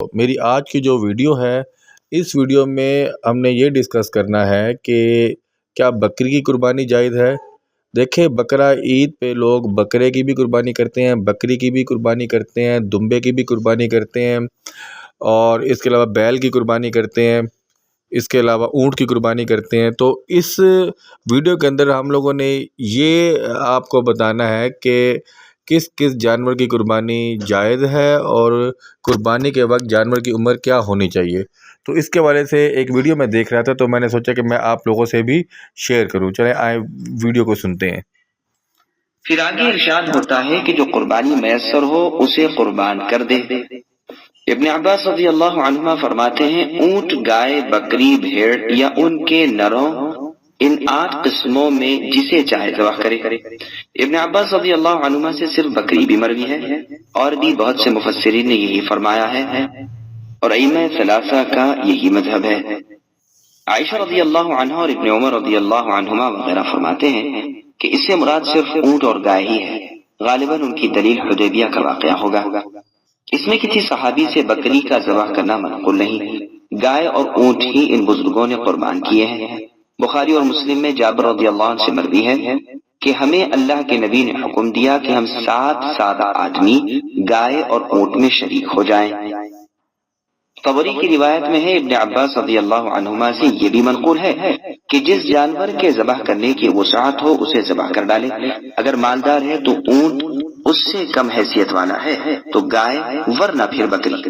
میری آج کی جو ویڈیو ہے، اس ویڈیو میں ہم نے یہ ڈسکس کرنا ہے کہ کیا بکری کی قربانی جائز ہے۔ دیکھیں، بقرہ عید پہ لوگ بکرے کی بھی قربانی کرتے ہیں، بکری کی بھی قربانی کرتے ہیں، دمبے کی بھی قربانی کرتے ہیں، اور اس کے علاوہ بیل کی قربانی کرتے ہیں، اس کے علاوہ اونٹ کی قربانی کرتے ہیں۔ تو اس ویڈیو کے اندر ہم لوگوں نے یہ آپ کو بتانا ہے کہ کس کس جانور کی قربانی جائز ہے اور قربانی کے وقت جانور کی عمر کیا ہونی چاہیے۔ تو اس کے والے سے ایک ویڈیو میں دیکھ رہا تھا، تو میں نے سوچا کہ میں آپ لوگوں سے بھی شیئر کروں۔ چلیں آئے ویڈیو کو سنتے ہیں۔ پھر آگے ارشاد ہوتا ہے کہ جو قربانی میسر ہو اسے قربان کر دے۔ ابن عباس رضی اللہ عنہما فرماتے ہیں، اونٹ، گائے، بکری، بھیڑ یا ان کے نروں، ان 8 قسموں میں جسے چاہے ذبح کرے۔ ابن عباس رضی اللہ عنہما سے صرف بکری بھی مروی ہے، اور بھی بہت سے مفسرین نے یہی فرمایا ہے، اور ائمہ ثلاثہ کا یہی مذہب ہے۔ عائشہ رضی اللہ عنہ اور ابن عمر رضی اللہ عنہما وغیرہ فرماتے ہیں کہ اس سے مراد صرف اونٹ اور گائے ہی ہے۔ غالباً ان کی دلیل حدیبیہ کا واقعہ ہوگا۔ اس میں کسی صحابی سے بکری کا ذبح کرنا منقول نہیں، گائے اور اونٹ ہی ان بزرگوں نے قربان کیے ہیں۔ بخاری اور مسلم میں جابر رضی اللہ عنہ سے مروی ہے کہ ہمیں اللہ کے نبی نے حکم دیا کہ ہم 7 سادہ آدمی گائے اور اونٹ میں شریک ہو جائیں۔ طبری کی روایت میں ہے، ابن عباس رضی اللہ عنہما سے یہ بھی منقول ہے کہ جس جانور کے ذبح کرنے کی وسعت ہو اسے ذبح کر ڈالے۔ اگر مالدار ہے تو اونٹ، اس سے کم حیثیت والا ہے تو گائے، ورنہ پھر بکری۔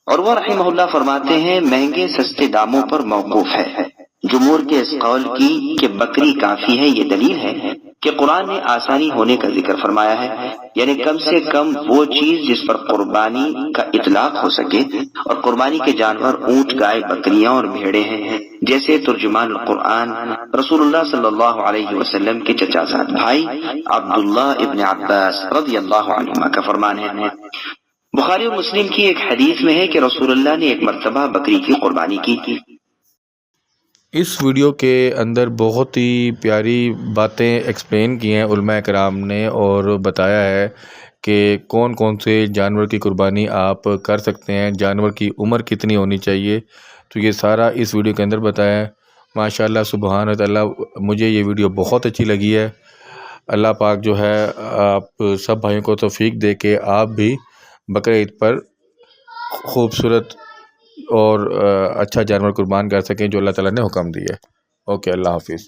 اور وہ رحمہ اللہ فرماتے ہیں، مہنگے سستے داموں پر موقوف ہے۔ جمہور کے اس قول کی کہ بکری کافی ہے، یہ دلیل ہے کہ قرآن نے آسانی ہونے کا ذکر فرمایا ہے، یعنی کم سے کم وہ چیز جس پر قربانی کا اطلاق ہو سکے، اور قربانی کے جانور اونٹ، گائے، بکریاں اور بھیڑیں ہیں، جیسے ترجمان القرآن رسول اللہ صلی اللہ علیہ وسلم کے چچا زاد بھائی عبداللہ ابن عباس رضی اللہ عنہما کا فرمان ہے۔ بخاری اور مسلم کی ایک حدیث میں ہے کہ رسول اللہ نے ایک مرتبہ بکری کی قربانی کی۔ اس ویڈیو کے اندر بہت ہی پیاری باتیں ایکسپلین کی ہیں علماء کرام نے، اور بتایا ہے کہ کون کون سے جانور کی قربانی آپ کر سکتے ہیں، جانور کی عمر کتنی ہونی چاہیے۔ تو یہ سارا اس ویڈیو کے اندر بتایا ہے۔ ماشاءاللہ سبحان اللہ، مجھے یہ ویڈیو بہت اچھی لگی ہے۔ اللہ پاک جو ہے آپ سب بھائیوں کو توفیق دے کہ آپ بھی بقرعید پر خوبصورت اور اچھا جانور قربان کر سکیں جو اللہ تعالیٰ نے حکم دیا ہے۔ اوکے، اللہ حافظ۔